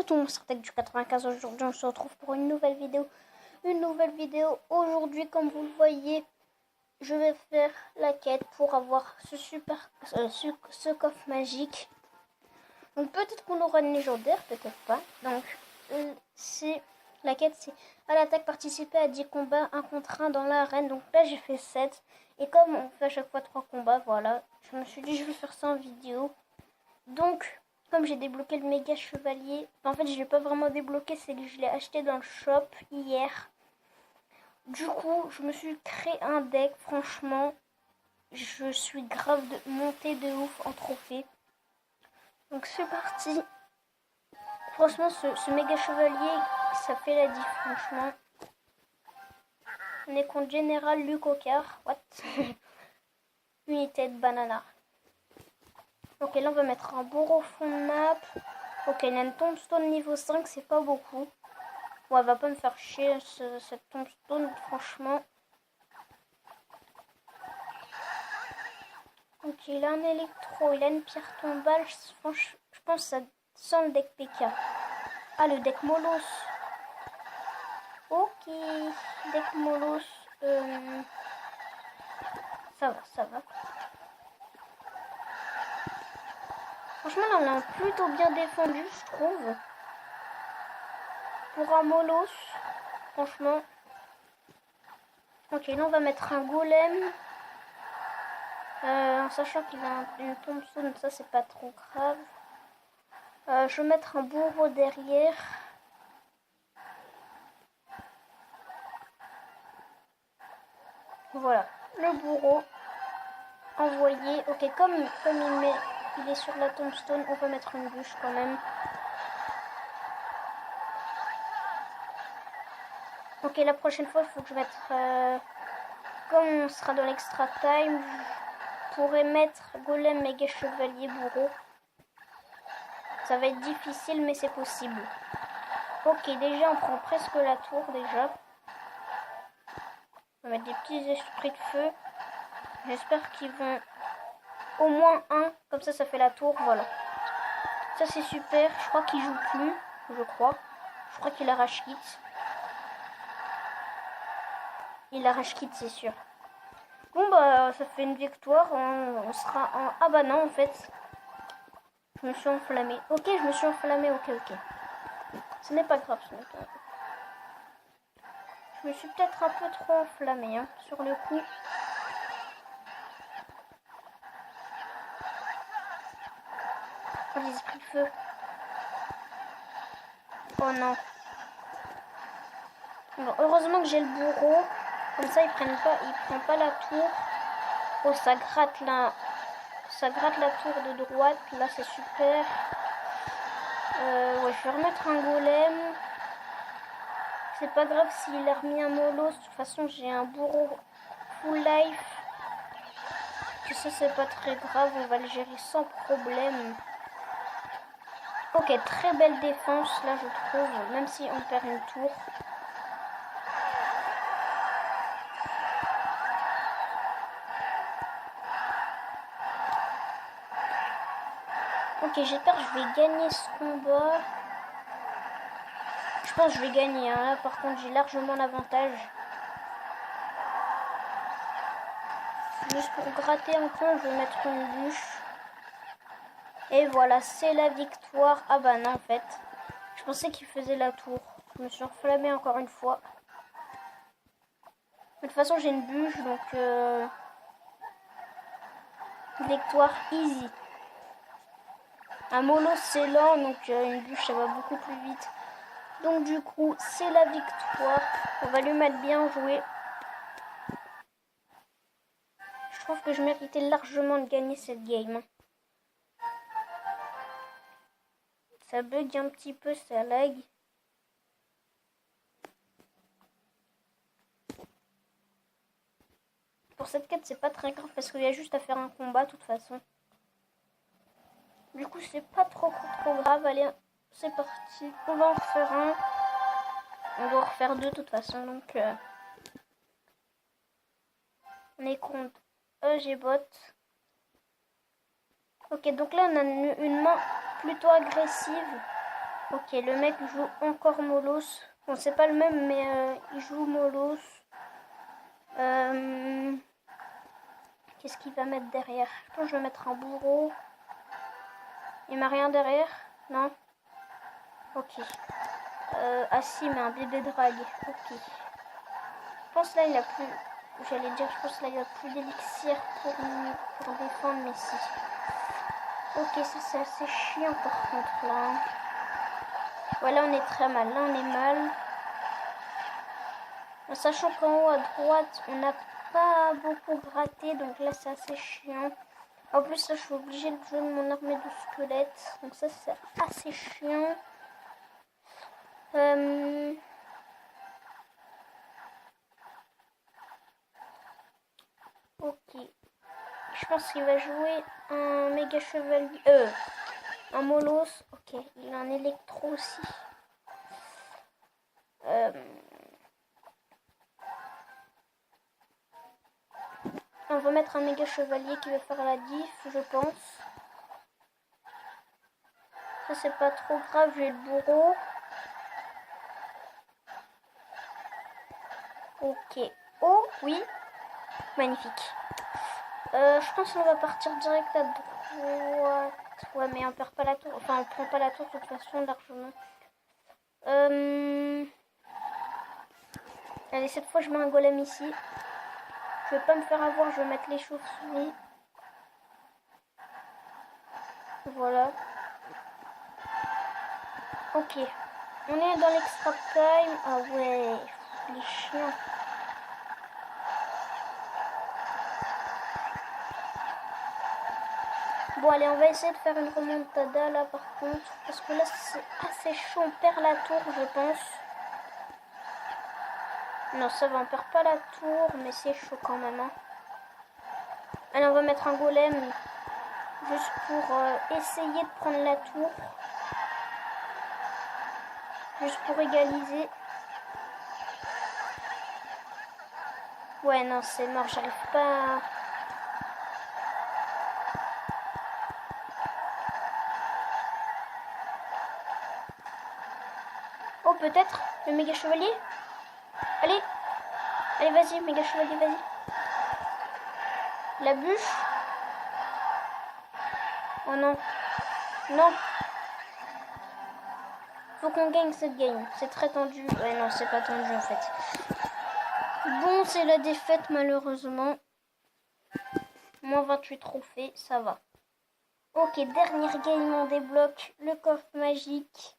tout mon Startech du 95. Aujourd'hui on se retrouve pour une nouvelle vidéo. Aujourd'hui, comme vous le voyez, je vais faire la quête pour avoir ce coffre magique. Donc peut-être qu'on aura une légendaire, peut-être pas. Donc la quête, c'est à l'attaque, participer à 10 combats 1 contre 1 dans l'arène. Donc là j'ai fait 7. Et comme on fait à chaque fois 3 combats, voilà, je me suis dit je vais faire ça en vidéo. Donc comme j'ai débloqué le méga chevalier, en fait je l'ai pas vraiment débloqué, c'est que je l'ai acheté dans le shop hier. Du coup je me suis créé un deck. Franchement je suis grave montée de ouf en trophée. Donc c'est parti. Franchement ce méga chevalier, ça fait la diff franchement. On est contre Général Lucocard. What? Unité de banana. Ok, là on va mettre un bourreau fond de map. Ok, il y a une tombstone niveau 5, c'est pas beaucoup. Bon, elle va pas me faire chier cette tombstone, franchement. Ok, il a un électro, il a une pierre tombale. Je pense que ça sent le deck PK. Ah, le deck Molos. Ok, deck Molos. Ça va. Franchement, là, on a plutôt bien défendu, je trouve. Pour un Molos, franchement. Ok, là, on va mettre un golem. En sachant qu'il a une tombstone, ça, c'est pas trop grave. Je vais mettre un bourreau derrière. Voilà, le bourreau envoyé. Ok, comme il est sur la tombstone, on va mettre une bûche quand même. Ok, la prochaine fois, il faut que je mette... comme on sera dans l'extra time, je pourrais mettre golem, méga chevalier, bourreau. Ça va être difficile, mais c'est possible. Ok, déjà, on prend presque la tour, déjà. On va mettre des petits esprits de feu. J'espère qu'ils vont... Au moins un, comme ça fait la tour, voilà. Ça c'est super, je crois qu'il joue plus, je crois qu'il arrache kit. Il arrache kit, c'est sûr. Bon bah ça fait une victoire, on sera en... Ah bah non en fait, je me suis enflammé. Ok, je me suis enflammé, ok. Ce n'est pas grave, Je me suis peut-être un peu trop enflammé hein, sur le coup. Oh, les esprits de feu. Oh non. Bon, heureusement que j'ai le bourreau. Comme ça, il prend pas la tour. Oh, ça gratte là. Ça gratte la tour de droite. Là, c'est super. Ouais, je vais remettre un golem. C'est pas grave s'il a remis un molos. De toute façon, j'ai un bourreau full life. Et ça, c'est pas très grave. On va le gérer sans problème. Ok, très belle défense là, je trouve. Même si on perd une tour. Ok, j'espère que je vais gagner ce combat. Je pense que je vais gagner. Hein. Là, par contre, j'ai largement l'avantage. Juste pour gratter un peu, je vais mettre une bûche. Et voilà, c'est la victoire. Ah bah non, en fait. Je pensais qu'il faisait la tour. Je me suis enflammée encore une fois. De toute façon, j'ai une bûche, donc... victoire easy. Un mono, c'est lent, donc une bûche, ça va beaucoup plus vite. Donc du coup, c'est la victoire. On va lui mettre bien joué. Je trouve que je méritais largement de gagner cette game. Ça bug un petit peu, ça lag. Pour cette quête, c'est pas très grave parce qu'il y a juste à faire un combat de toute façon. Du coup, c'est pas trop grave. Allez, c'est parti. On va en refaire un. On doit en refaire deux de toute façon. Donc, on est contre EGBot. Ok, donc là, on a une main plutôt agressive. Ok, le mec joue encore Molos. Bon, c'est pas le même, mais il joue Molos. Qu'est-ce qu'il va mettre derrière? Je pense que je vais mettre un bourreau. Il m'a rien derrière? Non? Ok. Ah si, mais un bébé drague. Ok. Je pense là il a plus... J'allais dire, je pense là il a plus d'élixir pour défendre, mais si. Ok, ça c'est assez chiant par contre là. Voilà, on est très mal. Là on est mal. En sachant qu'en haut à droite, on n'a pas beaucoup gratté, donc là c'est assez chiant. En plus là je suis obligée de jouer mon armée de squelettes, donc ça c'est assez chiant. Ok. Je pense qu'il va jouer un méga chevalier. Un Molos. Ok, il a un électro aussi. On va mettre un méga chevalier qui va faire la diff, je pense. Ça c'est pas trop grave, j'ai le bourreau. Ok. Oh oui. Magnifique. Je pense qu'on va partir direct à droite. Ouais, mais on perd pas la tour. Enfin, on prend pas la tour de toute façon largement. Allez, cette fois je mets un golem ici. Je vais pas me faire avoir, je vais mettre les chauves-souris. Voilà. Ok. On est dans l'extra time. Ah ouais. Les chiens. Bon, allez, on va essayer de faire une remontada là par contre. Parce que là, c'est assez chaud. On perd la tour, je pense. Non, ça va, on perd pas la tour, mais c'est chaud quand même. Hein. Allez, on va mettre un golem. Juste pour essayer de prendre la tour. Juste pour égaliser. Ouais, non, c'est mort. J'arrive pas à... Oh, peut-être le méga chevalier. Allez. Allez, vas-y, méga chevalier, vas-y. La bûche. Oh non. Non. Faut qu'on gagne cette game. C'est très tendu. Ouais, non, c'est pas tendu en fait. Bon, c'est la défaite malheureusement. Moins 28 trophées, ça va. Ok, dernière game, on débloque le coffre magique.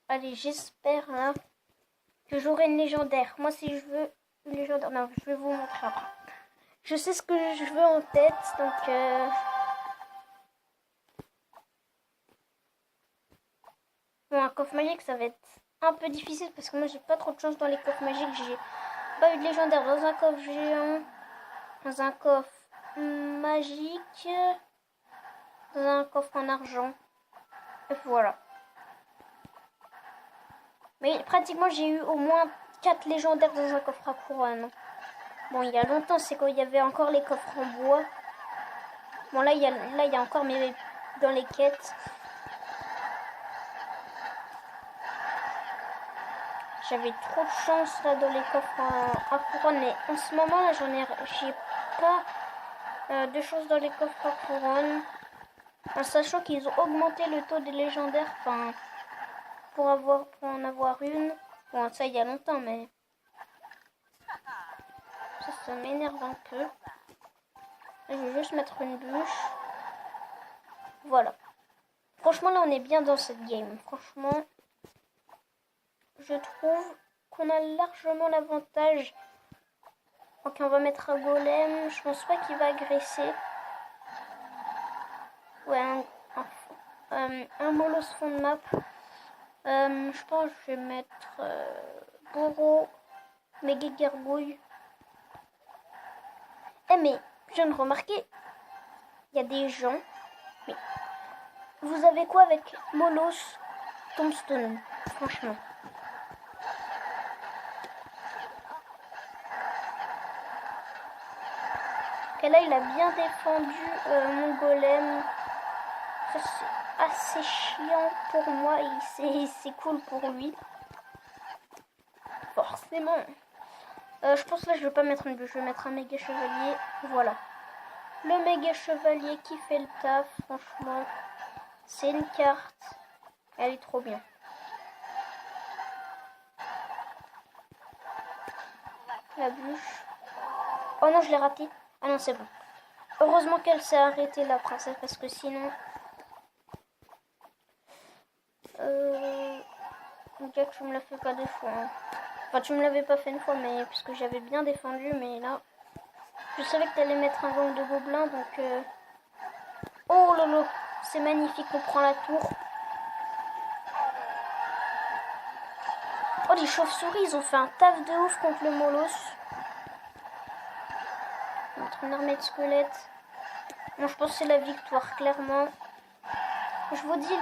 Allez, j'espère là que j'aurai une légendaire. Moi, si je veux une légendaire... Non, je vais vous montrer après. Je sais ce que je veux en tête, donc... Bon, un coffre magique, ça va être un peu difficile parce que moi, j'ai pas trop de chance dans les coffres magiques. J'ai pas eu de légendaire dans un coffre géant, dans un coffre magique, dans un coffre en argent. Et voilà. Mais pratiquement, j'ai eu au moins 4 légendaires dans un coffre à couronne. Bon, il y a longtemps, c'est quand il y avait encore les coffres en bois. Bon, là, il y a encore mes dans les quêtes. J'avais trop de chance là dans les coffres à couronne. Mais en ce moment, là, j'ai pas de chance dans les coffres à couronne. En sachant qu'ils ont augmenté le taux des légendaires. Enfin, pour en avoir une. Bon, ça, il y a longtemps, mais... Ça m'énerve un peu. Je vais juste mettre une bûche. Voilà. Franchement, là, on est bien dans cette game. Franchement, je trouve qu'on a largement l'avantage. Ok, on va mettre un golem. Je pense pas qu'il va agresser. Ouais, un molos fond de map. Je pense que je vais mettre Boro, méga gargouille. Eh mais, je viens de remarquer, il y a des gens. Mais vous avez quoi avec Molos Tombstone, franchement. Et là, il a bien défendu mon golem. Ça, c'est assez c'est chiant pour moi et c'est cool pour lui. Forcément. Je pense que là je vais pas mettre une bulle, je vais mettre un méga chevalier. Voilà. Le méga chevalier qui fait le taf, franchement. C'est une carte. Elle est trop bien. La bûche. Oh non, je l'ai raté. Ah non, c'est bon. Heureusement qu'elle s'est arrêtée, la princesse, parce que sinon... Jack, tu me l'as fait pas deux fois. Hein. Enfin, tu me l'avais pas fait une fois, mais puisque j'avais bien défendu, mais là... Je savais que t'allais mettre un gang de gobelins, donc... Oh lolo, c'est magnifique, on prend la tour. Oh, les chauves-souris, ils ont fait un taf de ouf contre le Molos. On va mettre une armée de squelettes. Bon, je pense que c'est la victoire, clairement. Je vous dis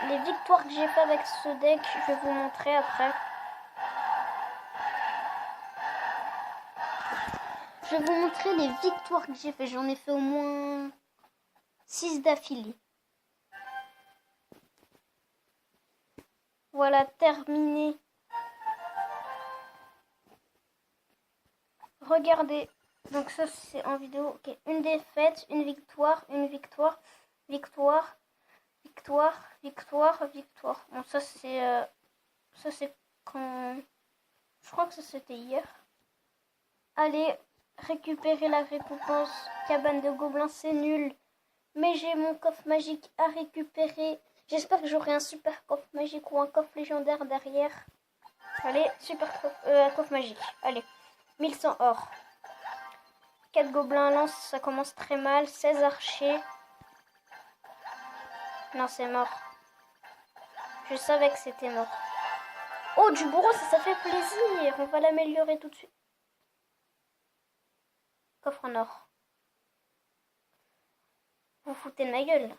les victoires que j'ai fait avec ce deck, je vais vous montrer après. Je vais vous montrer les victoires que j'ai fait. J'en ai fait au moins 6 d'affilée. Voilà, terminé. Regardez. Donc ça, c'est en vidéo. Ok, une défaite, une victoire, victoire, victoire, victoire. Bon, ça c'est quand... Je crois que ça c'était hier. Allez, récupérer la récompense. Cabane de gobelins, c'est nul. Mais j'ai mon coffre magique à récupérer. J'espère que j'aurai un super coffre magique ou un coffre légendaire derrière. Allez, super coffre magique. Allez, 1100 or. 4 gobelins lance, ça commence très mal. 16 archers. Non, c'est mort. Je savais que c'était mort. Oh, du bourreau, ça fait plaisir. On va l'améliorer tout de suite. Coffre en or. Vous foutez de ma gueule.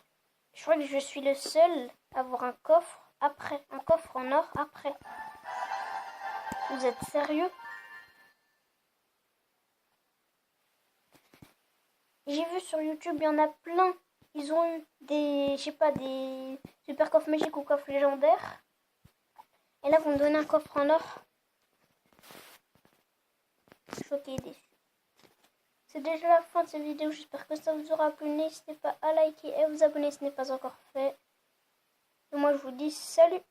Je crois que je suis le seul à avoir un coffre après. Un coffre en or après. Vous êtes sérieux? J'ai vu sur YouTube, il y en a plein. Ils ont eu des, je sais pas, des super coffres magiques ou coffres légendaires. Et là, vous me donnez un coffre en or. Choqué et déçu. C'est déjà la fin de cette vidéo. J'espère que ça vous aura plu. N'hésitez pas à liker et à vous abonner si ce n'est pas encore fait. Et moi, je vous dis salut!